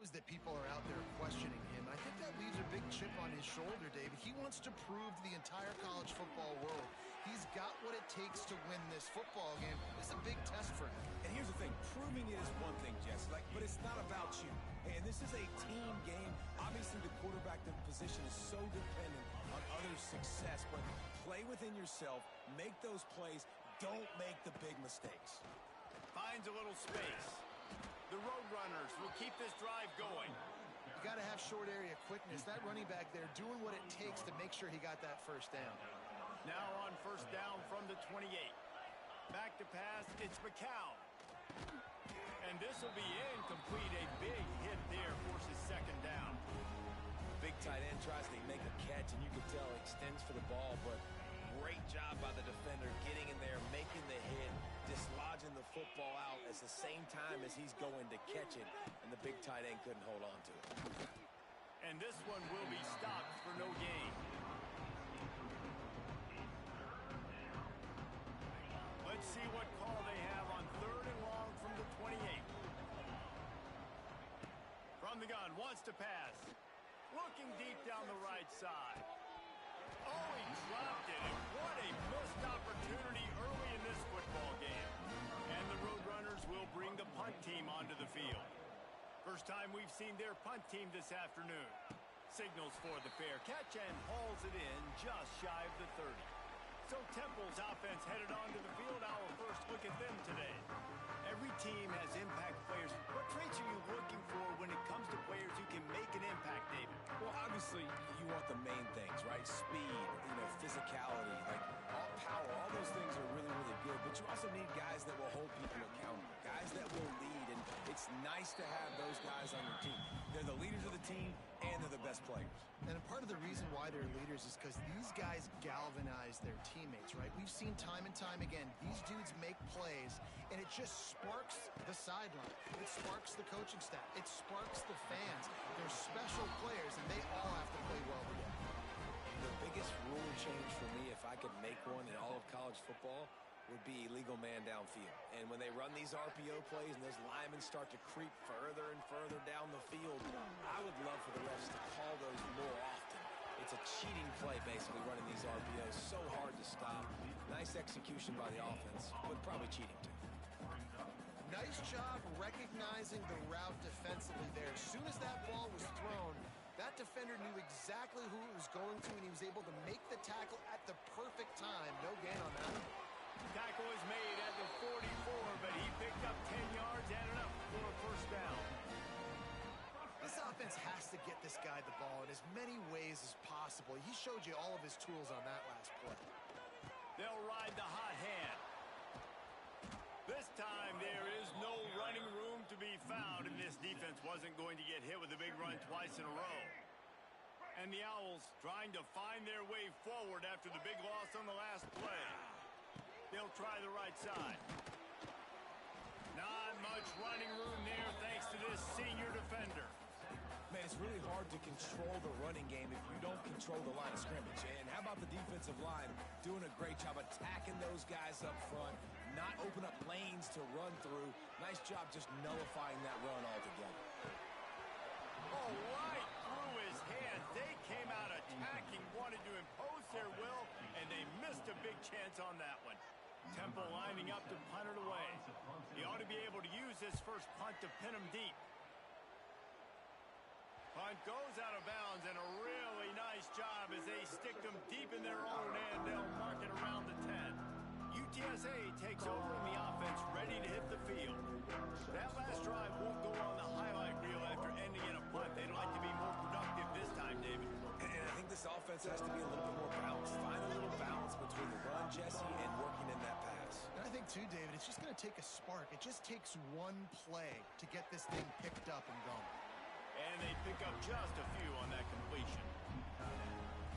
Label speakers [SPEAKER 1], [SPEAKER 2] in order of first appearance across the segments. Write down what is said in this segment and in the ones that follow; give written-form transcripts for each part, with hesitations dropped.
[SPEAKER 1] knows that people are out there questioning him. I think that leaves a big chip on his shoulder, David. He wants to prove to the entire college football world he's got what it takes to win this football game. This is a big test for him.
[SPEAKER 2] And here's the thing, proving it is one thing, Jesse, but it's not about you. And this is a team game. Obviously, the quarterback position is so dependent on others' success, but play within yourself, make those plays, don't make the big mistakes.
[SPEAKER 3] Finds a little space. The Roadrunners will keep this drive going.
[SPEAKER 1] You got to have short area quickness. That running back there doing what it takes to make sure he got that first down.
[SPEAKER 3] Now on first down from the 28. Back to pass, it's McCown. And this will be incomplete. A big hit there forces second down.
[SPEAKER 2] Big tight end tries to make a catch, and you can tell he extends for the ball, but great job by the defender getting in there, making the hit, dislodging the football out at the same time as he's going to catch it, and the big tight end couldn't hold on to it.
[SPEAKER 3] And this one will be stopped for no gain. Let's see what call they have on 3rd and long from the 28. From the gun, wants to pass. Looking deep down the right side. Oh, he dropped it, and what a missed opportunity early in this football game. And the Roadrunners will bring the punt team onto the field. First time we've seen their punt team this afternoon. Signals for the fair catch and hauls it in just shy of the 30. So Temple's offense headed onto the field. Our first look at them today. Every team has impact players. What traits are you looking for when it comes to players who can make an impact, David?
[SPEAKER 2] Well, obviously, you want the main things, right? Speed, physicality, all power. All those things are really, really good. But you also need guys that will hold people accountable, guys that will lead. And it's nice to have those guys on your team. They're the leaders of the team, and they're the best players.
[SPEAKER 1] And part of the reason why they're leaders is because these guys galvanize their teammates, right? We've seen time and time again, these dudes make plays, and it just sparks the sideline. It sparks the coaching staff. It sparks the fans. They're special players, and they all have to play well together.
[SPEAKER 2] The biggest rule change for me, if I could make one in all of college football, would be illegal man downfield. And when they run these RPO plays and those linemen start to creep further and further down the field, I would love for the refs to call those more often. It's a cheating play, basically, running these RPOs. So hard to stop. Nice execution by the offense, but probably cheating, too.
[SPEAKER 1] Nice job recognizing the route defensively there. As soon as that ball was thrown, that defender knew exactly who it was going to, and he was able to make the tackle at the perfect time. No gain on that.
[SPEAKER 3] Tackle is made at the 44, but he picked up 10 yards and enough for a first down.
[SPEAKER 1] This offense has to get this guy the ball in as many ways as possible. He showed you all of his tools on that last play.
[SPEAKER 3] They'll ride the hot hand. This time there is no running room to be found, and this defense wasn't going to get hit with a big run twice in a row. And the Owls trying to find their way forward after the big loss on the last play. They'll try the right side. Not much running room there thanks to this senior defender.
[SPEAKER 2] Man, it's really hard to control the running game if you don't control the line of scrimmage. And how about the defensive line doing a great job attacking those guys up front, not open up lanes to run through. Nice job just nullifying that run altogether.
[SPEAKER 3] Oh, right through his hands. They came out attacking, wanted to impose their will, and they missed a big chance on that one. Temple lining up to punt it away. He ought to be able to use this first punt to pin him deep. Punt goes out of bounds, and a really nice job as they stick them deep in their own end. They'll mark it around the 10. UTSA takes over in the offense, ready to hit the field. That last drive won't go on the highlight reel after ending in a punt. They'd like to be more productive this time, David.
[SPEAKER 2] And I think this offense has to be a little bit more balanced. Find a little balance between the run, Jesse, and working in that pass.
[SPEAKER 1] And I think, too, David, it's just going to take a spark. It just takes one play to get this thing picked up and going.
[SPEAKER 3] And they pick up just a few on that completion.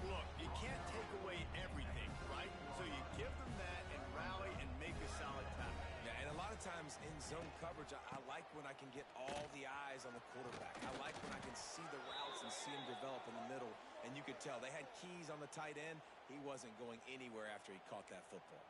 [SPEAKER 3] Look, you can't take away everything, right? So you give them that and rally and make a solid tackle.
[SPEAKER 2] Yeah, and a lot of times in zone coverage, I like when I can get all the eyes on the quarterback. I like when I can see the routes and see him develop in the middle. And you could tell they had keys on the tight end. He wasn't going anywhere after he caught that football.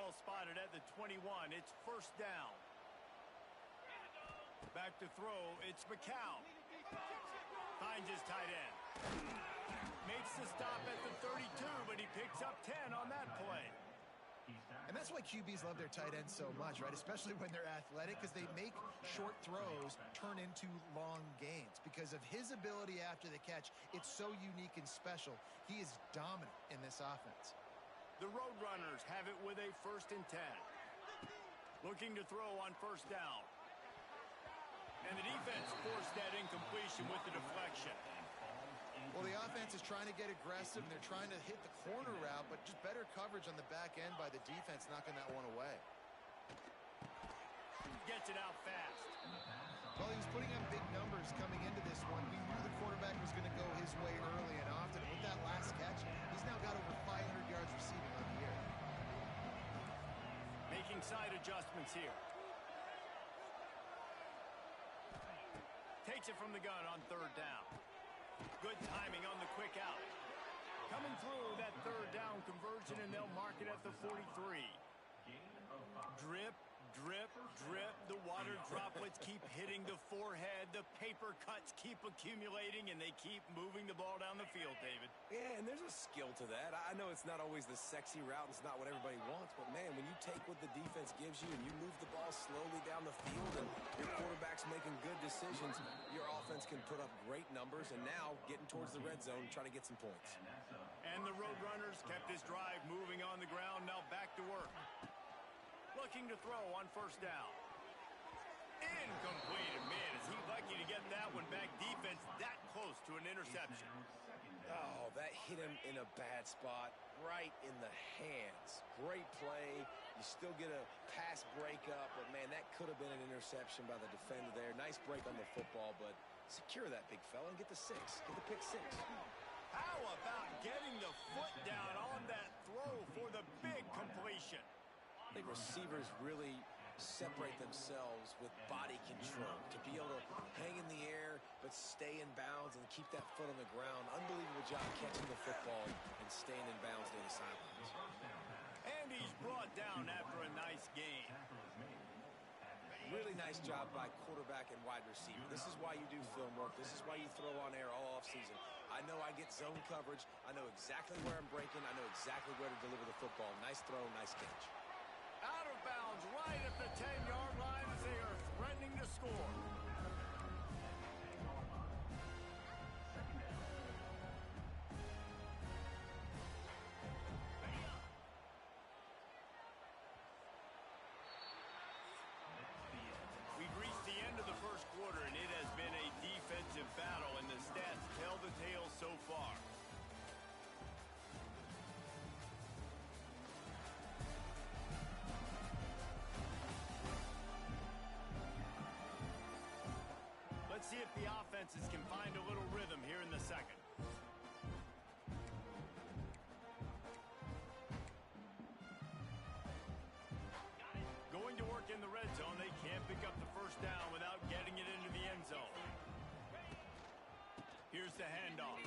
[SPEAKER 3] well spotted at the 21. It's first down. Back to throw. It's McCown. Finds his tight end. Makes the stop at the 32, but he picks up 10 on that play.
[SPEAKER 1] And that's why QBs love their tight ends so much, right? Especially when they're athletic, because they make short throws turn into long gains. Because of his ability after the catch, it's so unique and special. He is dominant in this offense.
[SPEAKER 3] The Roadrunners have it with a 1st and 10. Looking to throw on first down. And the defense forced that incompletion with the deflection.
[SPEAKER 1] Well, the offense is trying to get aggressive, and they're trying to hit the corner route, but just better coverage on the back end by the defense, knocking that one away.
[SPEAKER 3] Gets it out fast.
[SPEAKER 1] Well, he was putting up big numbers coming into this one. We knew the quarterback was going to go his way early and often. With that last catch, he's now got over 500 yards receiving on the year.
[SPEAKER 3] Making side adjustments here. Takes it from the gun on third down. Good timing on the quick out. Coming through that third down conversion, and they'll mark it at the 43. Drip, drip, drip. The water droplets keep hitting the forehead. The paper cuts keep accumulating, and they keep moving the ball down the field, David.
[SPEAKER 2] Yeah, and there's a skill to that. I know it's not always the sexy route. It's not what everybody wants. But, man, when you take what the defense gives you and you move the ball slowly down the field and your quarterback's making good decisions, your offense can put up great numbers. And now getting towards the red zone, trying to get some points.
[SPEAKER 3] And the Roadrunners kept this drive moving on the ground. Now back to work. Looking to throw on first down. Incomplete. And man, is he lucky to get that one back. Defense that close to an interception.
[SPEAKER 2] Oh, that hit him in a bad spot, right in the hands. Great play. You still get a pass breakup, but, man, that could have been an interception by the defender there. Nice break on the football, but secure that big fella and get the 6. Get the pick 6.
[SPEAKER 3] How about getting the foot down on that throw for the big completion?
[SPEAKER 2] I think receivers really separate themselves with body control to be able to hang in the air but stay in bounds and keep that foot on the ground. Unbelievable job catching the football and staying in bounds near the sidelines.
[SPEAKER 3] And he's brought down after a nice gain.
[SPEAKER 2] Really nice job by quarterback and wide receiver. This is why you do film work. This is why you throw on air all offseason. I know I get zone coverage. I know exactly where I'm breaking. I know exactly where to deliver the football. Nice throw, nice catch.
[SPEAKER 3] Out of bounds right at the 10-yard line as they are threatening to score. We've reached the end of the first quarter, and it has been a defensive battle, and the stats tell the tale so far. Let's see if the offenses can find a little rhythm here in the second. Going to work in the red zone. They can't pick up the first down without getting it into the end zone. Here's the handoff.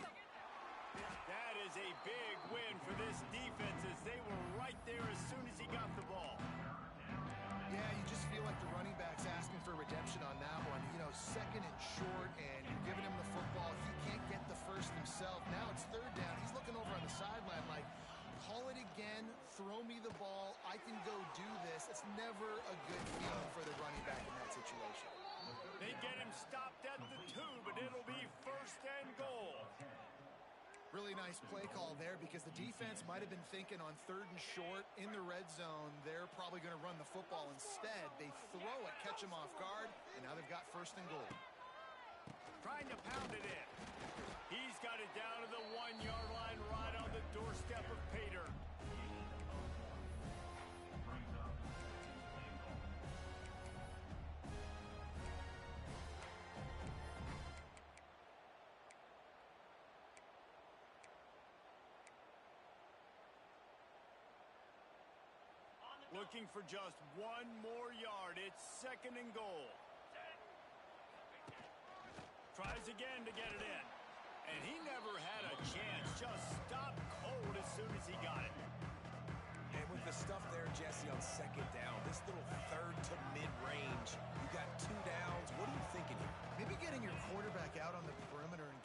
[SPEAKER 3] That is a big win for this defense as they were right there as soon as he got the ball.
[SPEAKER 1] Yeah, you just feel like the running back's asking for redemption on that one. You know, second and short, and you're giving him the football. He can't get the first himself. Now it's third down. He's looking over on the sideline like, call it again, throw me the ball, I can go do this. It's never a good feeling for the running back in that situation.
[SPEAKER 3] They get him stopped at the 2, but it'll be first and goal.
[SPEAKER 1] Really nice play call there because the defense might have been thinking on third and short in the red zone, they're probably going to run the football. Instead, they throw it, catch him off guard, and now they've got first and goal.
[SPEAKER 3] Trying to pound it in. He's got it down to the 1-yard line right on the doorstep of Pater. Looking for just one more yard. It's second and goal. Tries again to get it in. And he never had a chance. Just stopped cold as soon as he got it.
[SPEAKER 2] And with the stuff there, Jesse, on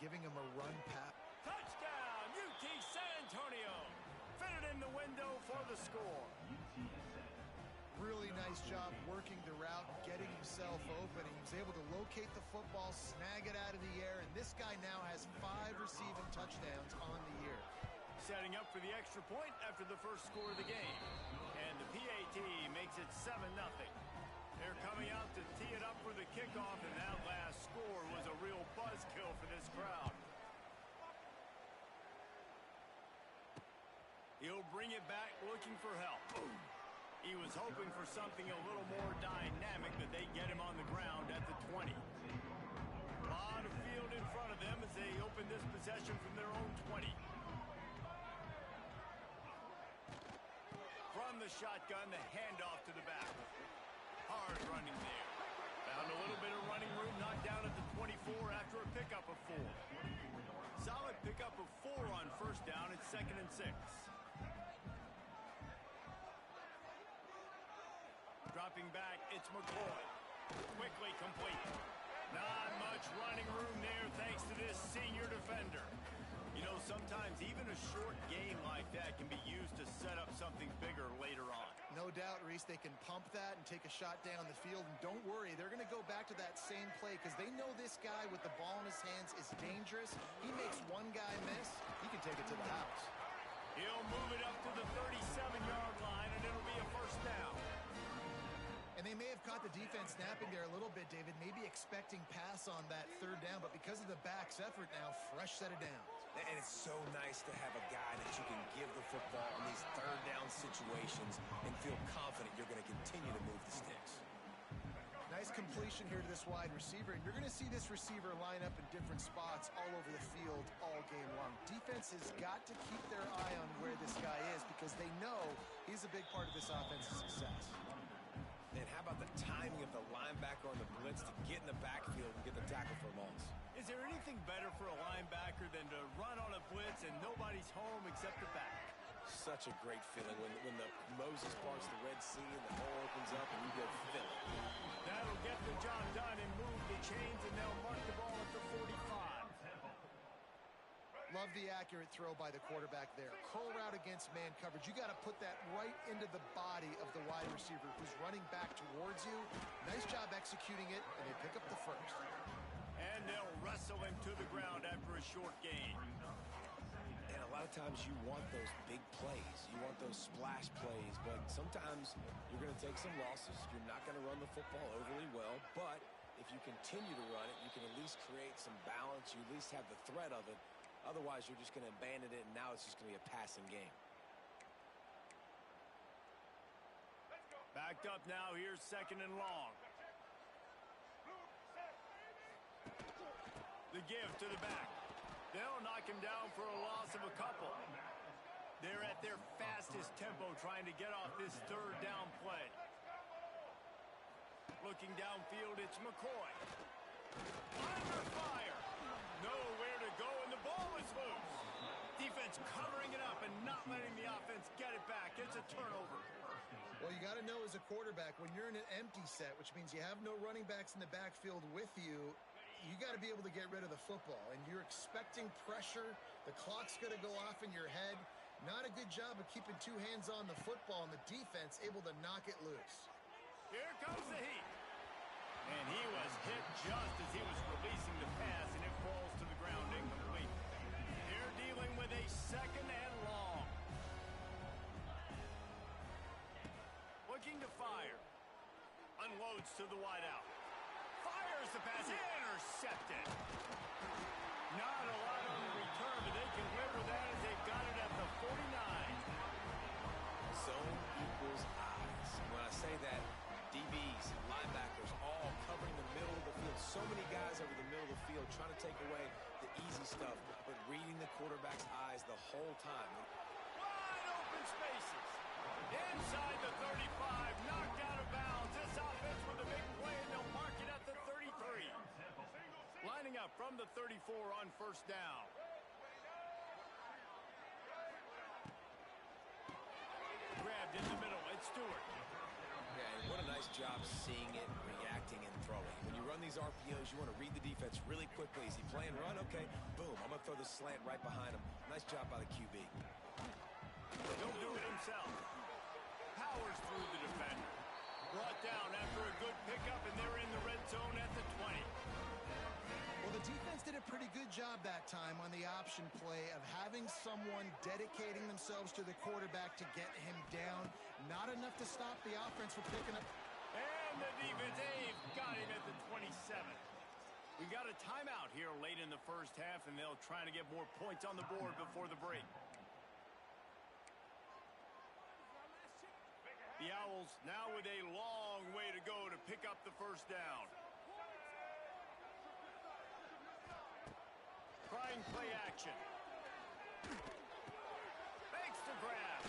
[SPEAKER 1] giving him a run pass.
[SPEAKER 3] Touchdown, UT San Antonio. Fitted in the window for the score.
[SPEAKER 1] Really nice job working the route, getting himself open. He was able to locate the football, snag it out of the air, and this guy now has 5 receiving touchdowns on the year.
[SPEAKER 3] Setting up for the extra point after the first score of the game. And the PAT makes it 7-0. They're coming out to tee it up for the kickoff, and that last score was a real buzzkill for this crowd. He'll bring it back looking for help. He was hoping for something a little more dynamic, but they get him on the ground at the 20. A lot of field in front of them as they open this possession from their own 20. From the shotgun, the handoff to the back. Hard running there. Found a little bit of running room, knocked down at the 24 after a pickup of 4. Solid pickup of 4 on first down. It's 2nd and 6. Dropping back, it's McCoy. Quickly complete. Not much running room there thanks to this senior defender. You know, sometimes even a short game like that can be used to set up something bigger later on.
[SPEAKER 1] No doubt, Reese, they can pump that and take a shot down the field. And don't worry, they're going to go back to that same play because they know this guy with the ball in his hands is dangerous. He makes one guy miss, he can take it to the house.
[SPEAKER 3] He'll move it up to the 37-yard line, and it'll be a first down.
[SPEAKER 1] And they may have caught the defense snapping there a little bit, David, maybe expecting pass on that 3rd down, but because of the back's effort now, fresh set of downs.
[SPEAKER 2] And it's so nice to have a guy that you can give the football in these 3rd down situations and feel confident you're going to continue to move the sticks.
[SPEAKER 1] Nice completion here to this wide receiver, and you're going to see this receiver line up in different spots all over the field all game long. Defense has got to keep their eye on where this guy is because they know he's a big part of this offense's success.
[SPEAKER 2] And how about the timing of the linebacker on the blitz to get in the backfield and get the tackle for a loss?
[SPEAKER 3] Is there anything better for a linebacker than to run on a blitz and nobody's home except the back?
[SPEAKER 2] Such a great feeling when the Moses parts the Red Sea and the hole opens up and you go fill it.
[SPEAKER 3] That'll get the job done and move the chains, and they'll mark the ball at the 45.
[SPEAKER 1] Love the accurate throw by the quarterback there. Curl route against man coverage. You got to put that right into the body of the wide receiver who's running back towards you. Nice job executing it, and they pick up the first.
[SPEAKER 3] And they'll wrestle him to the ground after a short gain.
[SPEAKER 2] And a lot of times you want those big plays. You want those splash plays, but sometimes you're going to take some losses. You're not going to run the football overly well, but if you continue to run it, you can at least create some balance. You at least have the threat of it. Otherwise, you're just going to abandon it, and now it's just going to be a passing game.
[SPEAKER 3] Backed up now. Here's 2nd and long. The give to the back. They'll knock him down for a loss of a couple. They're at their fastest tempo trying to get off this 3rd down play. Looking downfield, it's McCoy. Under fire. Nowhere to go, and the ball is loose. Defense covering it up and not letting the offense get it back. It's a turnover.
[SPEAKER 1] Well, you got to know as a quarterback, when you're in an empty set, which means you have no running backs in the backfield with you, you got to be able to get rid of the football. And you're expecting pressure. The clock's going to go off in your head. Not a good job of keeping 2 hands on the football, and the defense able to knock it loose.
[SPEAKER 3] Here comes the heat. And he was hit just as he was releasing the pass, and it falls to the ground incomplete. They're dealing with a 2nd and long. Looking to fire. Unloads to the wideout. Fires the pass. Intercepted. Not a lot on the return, but they can live with that as they've got it at the 49.
[SPEAKER 2] Zone equals eyes. When I say that, DBs, linebackers, all covering the middle of the field. So many guys over the middle of the field trying to take away the easy stuff, but reading the quarterback's eyes the whole time.
[SPEAKER 3] Wide open spaces. Inside the 35, knocked out of bounds. This offense with a big play, and they'll mark it at the 33. Lining up from the 34 on first down. Grabbed in the middle. It's Stewart.
[SPEAKER 2] Yeah, and What a nice job seeing it, reacting, and throwing. When you run these RPOs, you want to read the defense really quickly. Is he playing run? Okay, boom. I'm going to throw the slant right behind him. Nice job by the QB.
[SPEAKER 3] He'll do it himself. Powers through the defender. Brought down after a good pickup, and they're in the red zone at the 20.
[SPEAKER 1] Well, the defense did a pretty good job that time on the option play of having someone dedicating themselves to the quarterback to get him down. Not enough to stop the offense from picking up.
[SPEAKER 3] And the defense, they've got him at the 27. We got a timeout here late in the first half, and they'll try to get more points on the board before the break. The Owls now with a long way to go to pick up the first down. Trying play action. Makes the grab.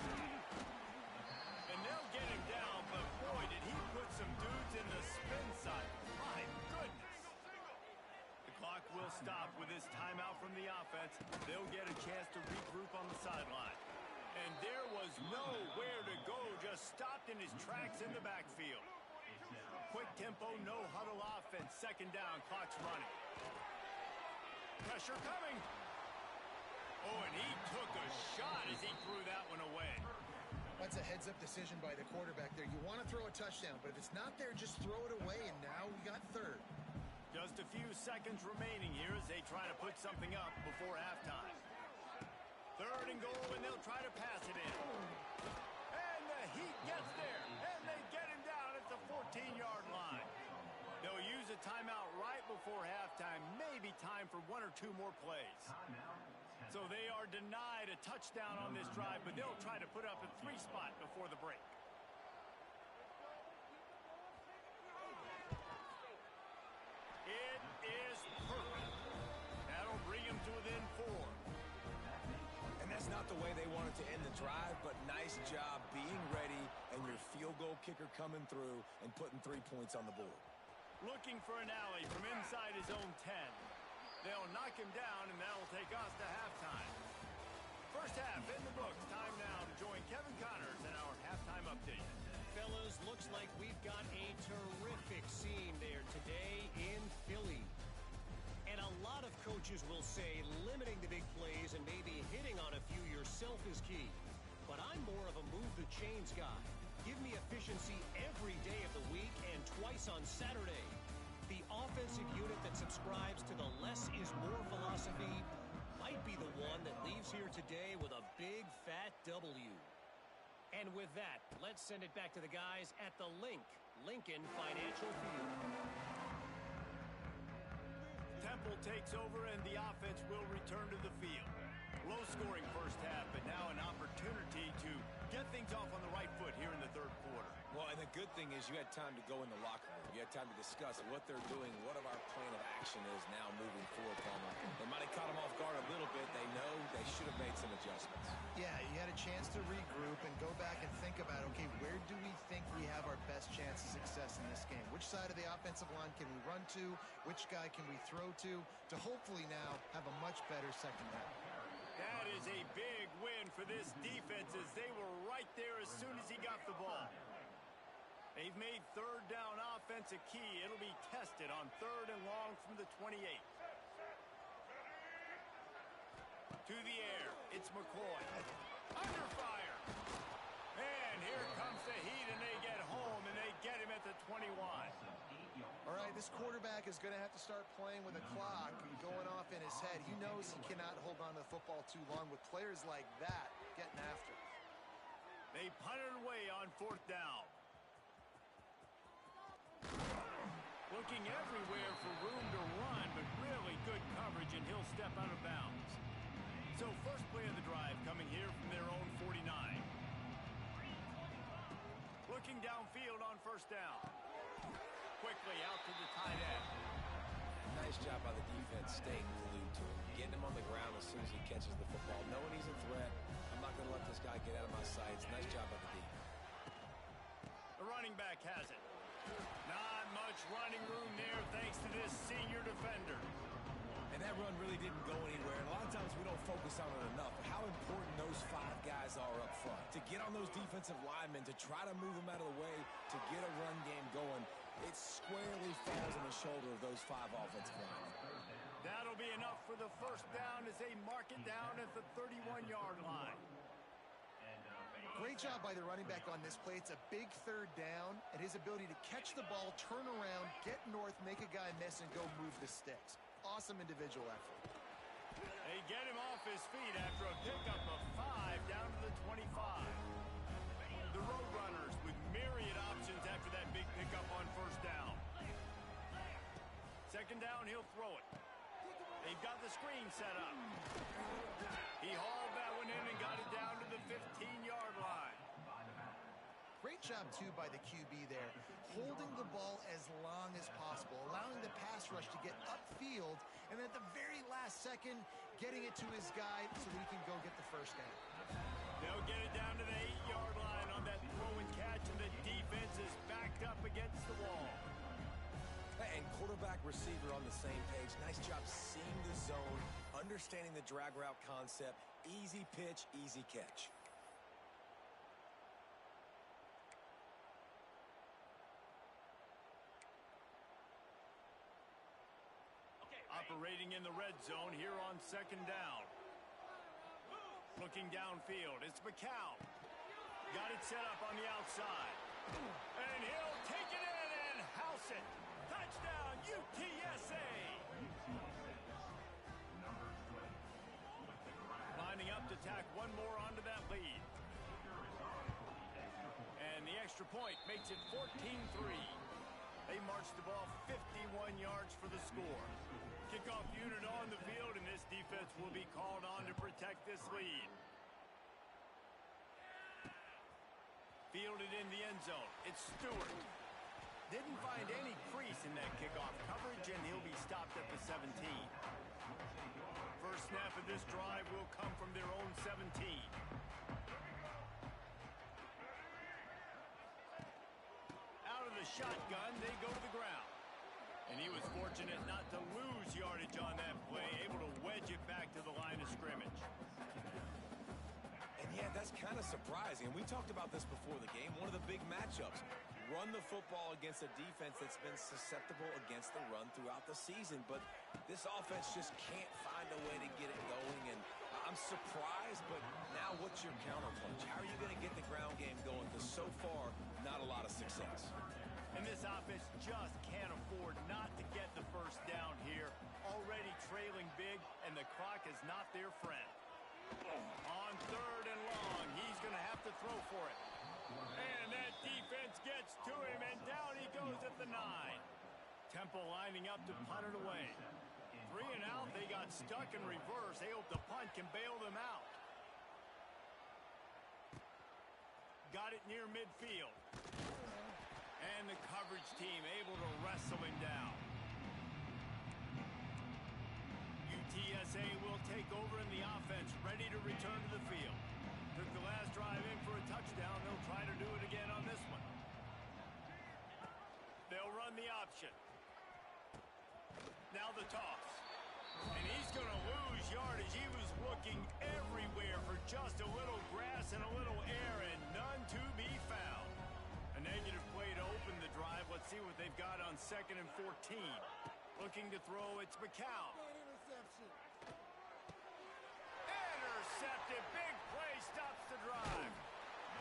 [SPEAKER 3] And they'll get him down, but boy, did he put some dudes in the spin side. My goodness. The clock will stop with this timeout from the offense. They'll get a chance to regroup on the sideline. And there was nowhere to go, just stopped in his tracks in the backfield. Quick tempo, no huddle offense. Second down, clock's running. Pressure coming. Oh, and he took a shot as he threw that one away.
[SPEAKER 1] That's a heads-up decision by the quarterback there. You want to throw a touchdown, but if it's not there, just throw it away, and now we got third.
[SPEAKER 3] Just a few seconds remaining here as they try to put something up before halftime. Third and goal, and they'll try to pass it in. And the Heat gets there, and they get him down at the 14-yard line. They'll use a timeout right before halftime, maybe time for one or two more plays. So they are denied a touchdown on this drive, but they'll try to put up a 3-spot before the break. It is perfect. That'll bring him to within 4.
[SPEAKER 2] And that's not the way they wanted to end the drive, but nice job being ready and your field goal kicker coming through and putting 3 points on the board.
[SPEAKER 3] Looking for an alley from inside his own 10. They'll knock him down, and that'll take us to halftime. First half in the books. Time now to join Kevin Connors in our halftime update.
[SPEAKER 4] Fellas, looks like we've got a terrific scene there today in Philly. And a lot of coaches will say limiting the big plays and maybe hitting on a few yourself is key. But I'm more of a move the chains guy. Give me efficiency every day of the week and twice on Saturday. The offensive unit that subscribes to the less is more philosophy might be the one that leaves here today with a big fat W. And with that, let's send it back to the guys at the Lincoln Financial Field.
[SPEAKER 3] Temple takes over, and the offense will return to the field. Low-scoring first half, but now an opportunity to get things off on the right foot here in the third quarter.
[SPEAKER 2] Well, and the good thing is you had time to go in the locker room. You had time to discuss what they're doing, what our plan of action is now moving forward, Palmer. They might have caught them off guard a little bit. They know they should have made some adjustments.
[SPEAKER 1] Yeah, you had a chance to regroup and go back and think about, okay, where do we think we have our best chance of success in this game? Which side of the offensive line can we run to? Which guy can we throw to hopefully now have a much better second half?
[SPEAKER 3] That is a big win for this defense as they were right there as soon as he got the ball. They've made third down offense a key. It'll be tested on 3rd and long from the 28. To the air, it's McCoy. Under fire. And here comes the Heat, and they get home, and they get him at the 21.
[SPEAKER 1] All right, this quarterback is going to have to start playing with a clock going off in his head. He knows he cannot hold on to the football too long with players like that getting after him.
[SPEAKER 3] They punt it away on 4th down. Looking everywhere for room to run, but really good coverage, and he'll step out of bounds. So first play of the drive coming here from their own 49. Looking downfield on 1st down. Quickly out to the tight end.
[SPEAKER 2] Nice job by the defense staying glued to him, getting him on the ground as soon as he catches the football, knowing he's a threat. I'm not going to let this guy get out of my sights. Nice job by the defense.
[SPEAKER 3] The running back has it. Not much running room there thanks to this senior defender.
[SPEAKER 2] And that run really didn't go anywhere. And a lot of times we don't focus on it enough. How important those 5 guys are up front. To get on those defensive linemen, to try to move them out of the way, to get a run game going, it squarely falls on the shoulder of those 5 offensive linemen.
[SPEAKER 3] That'll be enough for the first down as they mark it down at the 31-yard line.
[SPEAKER 1] Great job by the running back on this play. It's a big third down, and his ability to catch the ball, turn around, get north, make a guy miss, and go move the sticks. Awesome individual effort.
[SPEAKER 3] They get him off his feet after a pickup of 5 down to the 25. The Roadrunners with myriad options after that big pickup on first down. Second down, he'll throw it. They've got the screen set up. He hauled that one in and got it down to the 15-yard line.
[SPEAKER 1] Great job, too, by the QB there, holding the ball as long as possible, allowing the pass rush to get upfield, and at the very last second, getting it to his guy so that he can go get the first down.
[SPEAKER 3] They'll get it down to the 8-yard line on that throw and catch, and the defense is backed up against the wall.
[SPEAKER 2] And quarterback receiver on the same page. Nice job seeing the zone, understanding the drag route concept. Easy pitch, easy catch.
[SPEAKER 3] Operating in the red zone here on second down. Looking downfield, it's McCow. Got it set up on the outside. And he'll take it in and house it. Touchdown, UTSA! Lining up to tack one more onto that lead. And the extra point makes it 14-3. They march the ball 51 yards for the score. Kickoff unit on the field, and this defense will be called on to protect this lead. Fielded in the end zone. It's Stewart. Didn't find any crease in that kickoff coverage, and he'll be stopped at the 17. First snap of this drive will come from their own 17. Out of the shotgun, they go to the ground. And he was fortunate not to lose yardage on that play, able to wedge it back to the line of scrimmage.
[SPEAKER 2] And yeah, that's kind of surprising. And we talked about this before the game. One of the big matchups. Run the football against a defense that's been susceptible against the run throughout the season. But this offense just can't find a way to get it going. And I'm surprised, but now what's your counterpunch? How are you going to get the ground game going? Because so far, not a lot of success.
[SPEAKER 3] And this offense just can't afford not to get the first down here. Already trailing big, and the clock is not their friend. On third and long, he's going to have to throw for it. And that defense gets to him, and down he goes at the 9. Temple lining up to punt it away. 3 and out, they got stuck in reverse. They hope the punt can bail them out. Got it near midfield. And the coverage team able to wrestle him down. UTSA will take over in the offense, ready to return to the field. Took the last drive in for a touchdown. They'll try to do it again on this one. They'll run the option. Now the toss. And he's going to lose yardage. He was looking everywhere for just a little grass and a little air, and none to be found. A negative play to open the drive. Let's see what they've got on 2nd and 14. Looking to throw, it's McCow. Intercepted. Big play stops the drive.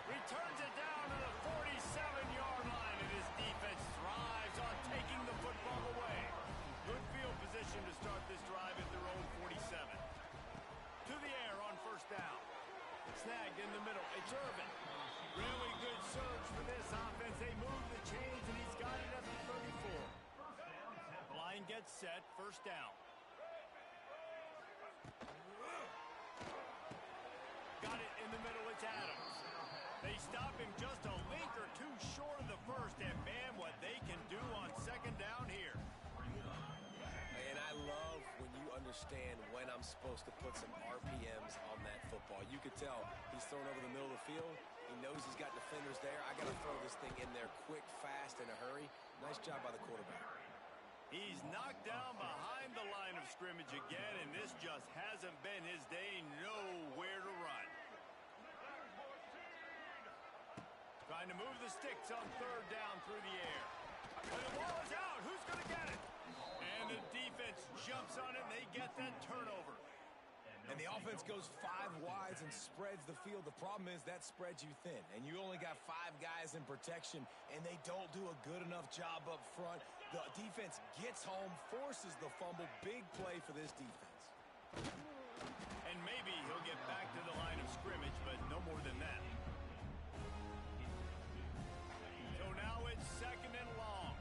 [SPEAKER 3] Returns it down to the 47-yard line, and his defense thrives on taking the football away. Good field position to start this drive at their own 47. To the air on first down. Snagged in the middle. It's Irvin. Really good surge for this offense. They move the chains, and he's got it at the 34. Line gets set. First down. Got it in the middle. It's Adams. They stop him just a link or two short of the first, and man, what they can do on second down here.
[SPEAKER 2] And I love when you understand when I'm supposed to put some RPMs on that football. You could tell he's thrown over the middle of the field. He knows he's got defenders there. I got to throw this thing in there quick, fast, in a hurry. Nice job by the quarterback.
[SPEAKER 3] He's knocked down behind the line of scrimmage again, and this just hasn't been his day. Nowhere to run. Trying to move the sticks on third down through the air. And the ball is out. Who's going to get it? And the defense jumps on it, and they get that turnover.
[SPEAKER 2] And the offense goes 5 wides and spreads the field. The problem is that spreads you thin, and you only got 5 guys in protection, and they don't do a good enough job up front. The defense gets home, forces the fumble. Big play for this defense.
[SPEAKER 3] And maybe he'll get back to the line of scrimmage, but no more than that. So now it's 2nd and long.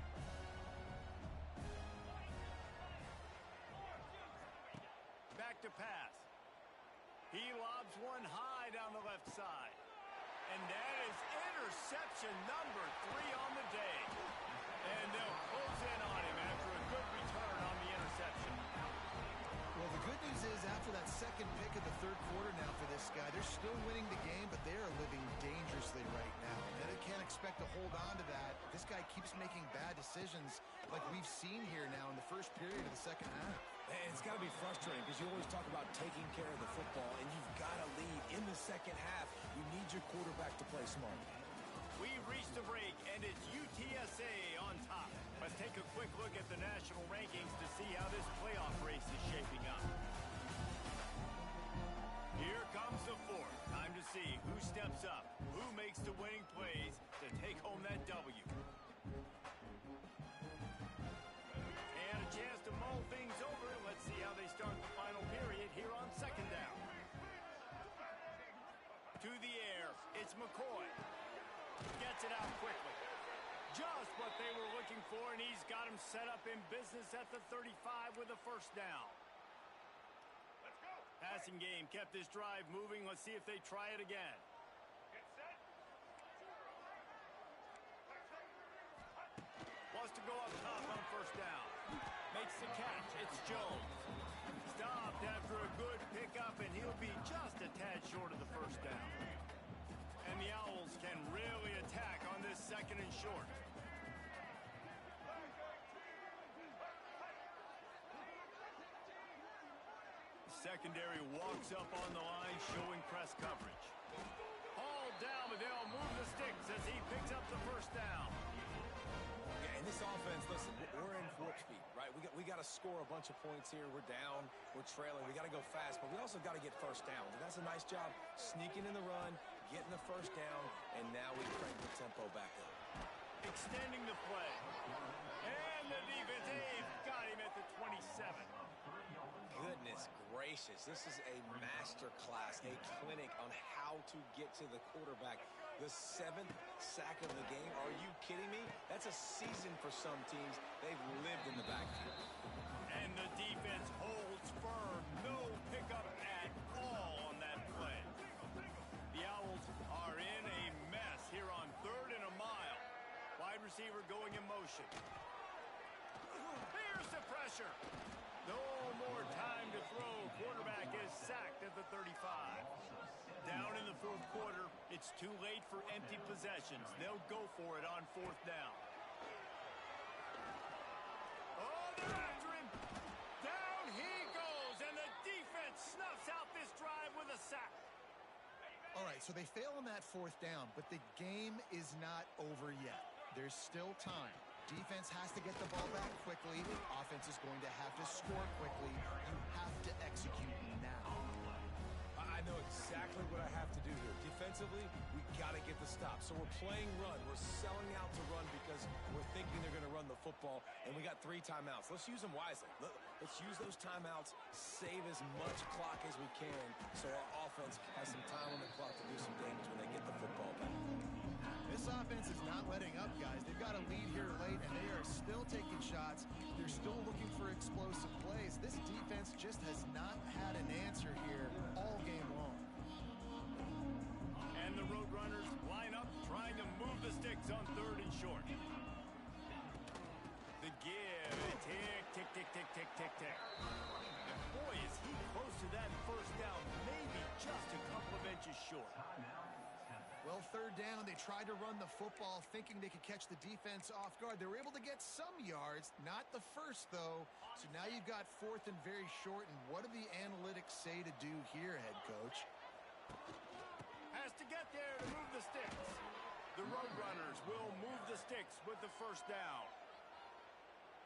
[SPEAKER 3] Back to pass. He lobs one high down the left side. And that is interception number 3 on the day. And they'll close in on him after a good return on the interception.
[SPEAKER 1] Well, the good news is after that second pick of the third quarter now for this guy, they're still winning the game, but they are living dangerously right now. And they can't expect to hold on to that. This guy keeps making bad decisions like we've seen here now in the first period of the second half.
[SPEAKER 2] And it's got to be frustrating because you always talk about taking care of the football, and you've got to lead in the second half. You need your quarterback to play smart.
[SPEAKER 3] We've reached a break, and it's UTSA on top. Let's take a quick look at the national rankings to see how this playoff race is shaping up. Here comes the 4th. Time to see who steps up, who makes the winning plays to take home that W. And a chance to mull things over. Let's see how they start the final period here on 2nd down. To the air, it's McCoy. Gets it out quickly. Just what they were looking for, and he's got him set up in business at the 35 with a 1st down.
[SPEAKER 5] Let's go.
[SPEAKER 3] Passing game kept this drive moving. Let's see if they try it again.
[SPEAKER 5] Get set.
[SPEAKER 3] Wants to go up top on 1st down. Makes the catch. It's Jones. Stopped after a good pickup, and he'll be just a tad short of the 1st down. And the Owls can really attack on this 2nd and short. Secondary walks up on the line, showing press coverage. Hauled down, but they'll move the sticks as he picks up the 1st down.
[SPEAKER 2] Yeah, and this offense, listen, we're in warp speed, right? We got to score a bunch of points here. We're down, we're trailing. We got to go fast, but we also got to get 1st down. And that's a nice job sneaking in the run, getting the 1st down, and now we crank the tempo back up.
[SPEAKER 3] Extending the play. And the defense, they've got him at the 27.
[SPEAKER 2] Goodness gracious, this is a master class, a clinic on how to get to the quarterback. The 7th sack of the game. Are you kidding me? That's a season for some teams. They've lived in the backfield.
[SPEAKER 3] And the defense holds firm. No pickup at all on that play. The Owls are in a mess here on 3rd and a mile. Wide receiver going in motion. Here's the pressure. No more time to throw. Quarterback is sacked at the 35. Down in the 4th quarter, it's too late for empty possessions. They'll go for it on 4th down. Oh, they're after him. Down he goes, and the defense snuffs out this drive with a sack.
[SPEAKER 1] All right, so they fail on that 4th down, but the game is not over yet. There's still time. Defense has to get the ball back quickly. Offense is going to have to score quickly. You have to execute now.
[SPEAKER 2] I know exactly what I have to do here. Defensively, we got to get the stop. So we're playing run. We're selling out to run because we're thinking they're going to run the football, and we got 3 timeouts. Let's use them wisely. Let's use those timeouts, save as much clock as we can so our offense has some time on the clock to do some damage when they get the football back.
[SPEAKER 1] This offense is not letting up, guys. They've got a lead here late, and they are still taking shots. They're still looking for explosive plays. This defense just has not had an answer here all game long.
[SPEAKER 3] And the Roadrunners line up, trying to move the sticks on 3rd and short. The give, tick, tick, tick, tick, tick, tick, tick. And boy, is he close to that 1st down, maybe just a couple of inches short.
[SPEAKER 1] Well, third down, they tried to run the football thinking they could catch the defense off guard. They were able to get some yards, not the first, though. So now you've got fourth and very short, and what do the analytics say to do here, head coach?
[SPEAKER 3] Has to get there to move the sticks. The Roadrunners will move the sticks with the first down.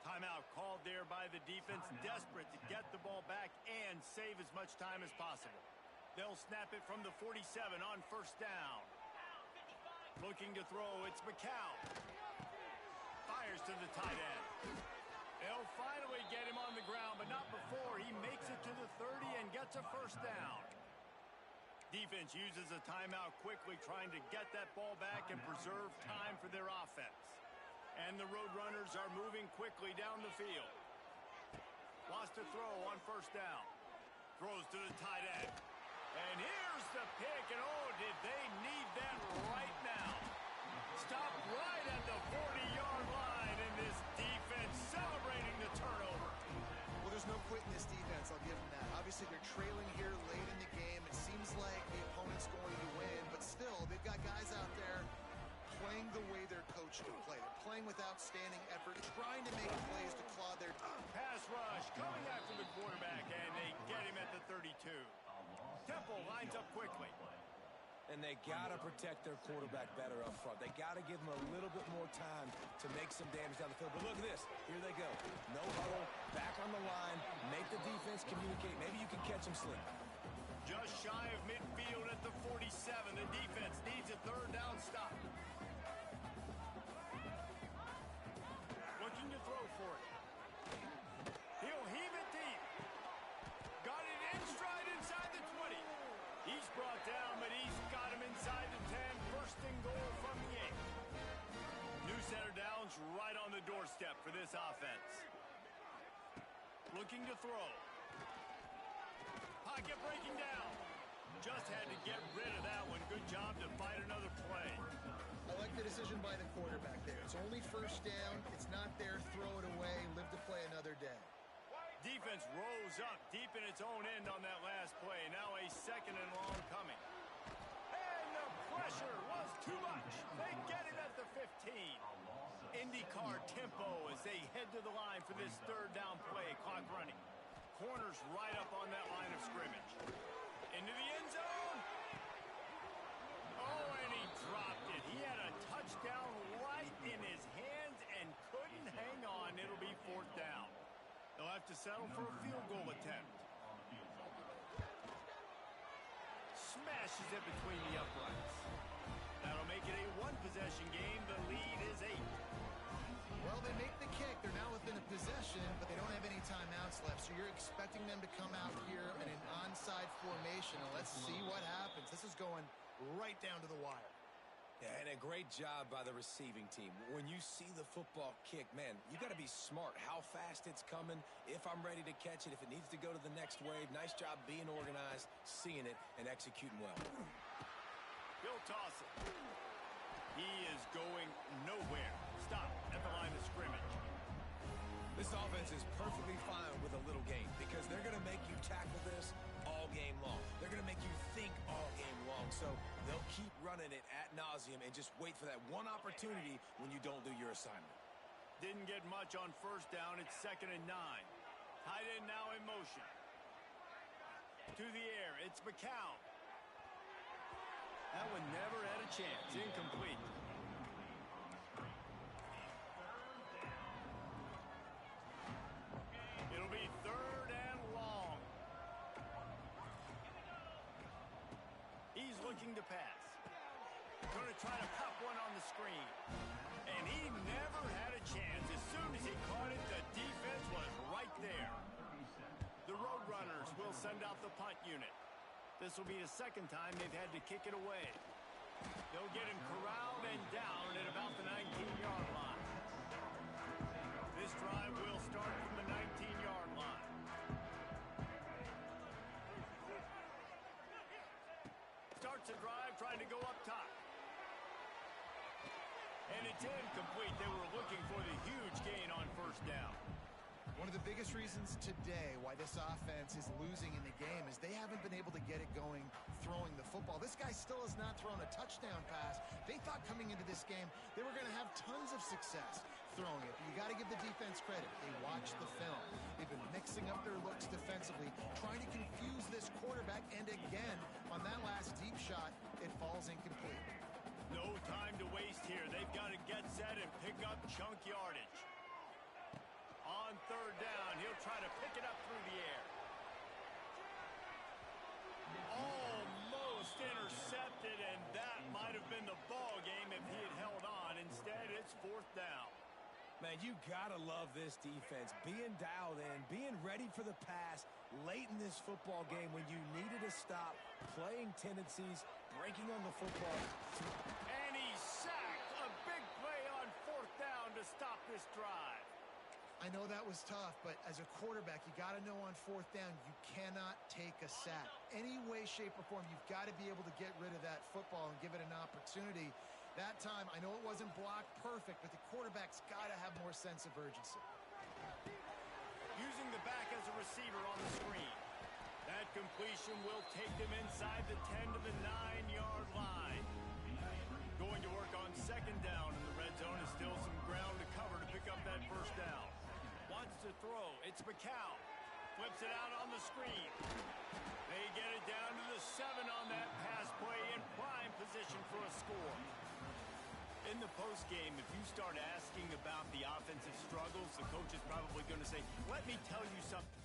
[SPEAKER 3] Timeout called there by the defense, desperate to get the ball back and save as much time as possible. They'll snap it from the 47 on first down. Looking to throw, it's McCown. Fires to the tight end. They'll finally get him on the ground, but not before he makes it to the 30 and gets a first down. Defense uses a timeout quickly, trying to get that ball back and preserve time for their offense. And the Roadrunners are moving quickly down the field. Wants to throw on first down. Throws to the tight end. And here's the pick, and oh, did they need that right now. Stop right at the 40-yard line, and this defense celebrating the turnover.
[SPEAKER 1] Well, there's no quit in this defense, I'll give them that. Obviously, they're trailing here late in the game. It seems like the opponent's going to win, but still, they've got guys out there playing the way they're coached to play. They're playing with outstanding effort, trying to make plays to claw their team.
[SPEAKER 3] Pass rush, coming after the quarterback, and they get him at the 32. Temple lines up quickly.
[SPEAKER 2] And they got to protect their quarterback better up front. They got to give him a little bit more time to make some damage down the field. But look at this. Here they go. No huddle, back on the line, make the defense communicate. Maybe you can catch them slipping.
[SPEAKER 3] Just shy of midfield at the 47. The defense needs a third down stop. Looking to throw for it. He'll heave it deep. Got it in stride inside the 20. He's brought down, but he's got him inside the 10. First and goal from the 8. New center downs right on the doorstep for this offense. Looking to throw. Pocket breaking down. Just had to get rid of that one. Good job to fight another play.
[SPEAKER 1] I like the decision by the quarterback there. It's only first down. It's not there. Throw it away. Live to play another day.
[SPEAKER 3] Defense rose up deep in its own end on that last play. Now a second and long coming. And the pressure was too much. They get it at the 15. IndyCar tempo as they head to the line for this third down play. Clock running. Corners right up on that line of scrimmage. Into the end zone. Oh, and he dropped it. He had a touchdown right in his hands and couldn't hang on. It'll be fourth down. They'll have to settle for a field goal attempt. Smashes it between the uprights. That'll make it a one-possession game. The lead is 8.
[SPEAKER 1] Well, they make the kick. They're now within a possession, but they don't have any timeouts left. So you're expecting them to come out here in an onside formation, and let's see what happens. This is going right down to the wire.
[SPEAKER 2] Yeah, and a great job by the receiving team. When you see the football kick, man, you got to be smart. How fast it's coming, if I'm ready to catch it, if it needs to go to the next wave. Nice job being organized, seeing it, and executing well.
[SPEAKER 3] He'll toss it. He is going nowhere. Stop at the line of scrimmage.
[SPEAKER 2] This offense is perfectly fine with a little game because they're going to make you tackle this all game long. They're going to make you think all game long. So they'll keep running it ad nauseum and just wait for that one opportunity when you don't do your assignment.
[SPEAKER 3] Didn't get much on first down. It's 2nd and 9. Tight end now in motion. To the air. It's McCown. That one never had a chance. Incomplete. It'll be 3rd and long. He's looking to pass. Going to try to pop one on the screen. And he never had a chance. As soon as he caught it, the defense was right there. The Roadrunners will send out the punt unit. This will be the second time they've had to kick it away. They'll get him corralled and down at about the 19-yard line. This drive will start from the 19-yard line. Starts a drive trying to go up top. And it's incomplete. They were looking for the huge gain on first down.
[SPEAKER 1] One of the biggest reasons today why this offense is losing in the game is they haven't been able to get it going throwing the football. This guy still has not thrown a touchdown pass. They thought coming into this game they were going to have tons of success throwing it. But you got to give the defense credit. They watched the film. They've been mixing up their looks defensively, trying to confuse this quarterback. And again, on that last deep shot, it falls incomplete.
[SPEAKER 3] No time to waste here. They've got to get set and pick up chunk yardage. On third down, he'll try to pick it up through the air. Almost intercepted, and that might have been the ball game if he had held on. Instead, it's fourth down.
[SPEAKER 2] Man, you gotta love this defense. Being dialed in, being ready for the pass late in this football game when you needed a stop, playing tendencies, breaking on the football.
[SPEAKER 3] And he's sacked. A big play on fourth down to stop this drive.
[SPEAKER 1] I know that was tough, but as a quarterback, you got to know on fourth down, you cannot take a sack. Any way, shape, or form, you've got to be able to get rid of that football and give it an opportunity. That time, I know it wasn't blocked perfect, but the quarterback's got to have more sense of urgency.
[SPEAKER 3] Using the back as a receiver on the screen. That completion will take them inside the 10 to the 9-yard line. Going to work on second down in the red zone is still some ground to cover to pick up that first down. Wants to throw. It's McCow. Flips it out on the screen. They get it down to the 7 on that pass play in prime position for a score. In the postgame, if you start asking about the offensive struggles, the coach is probably going to say, let me tell you something.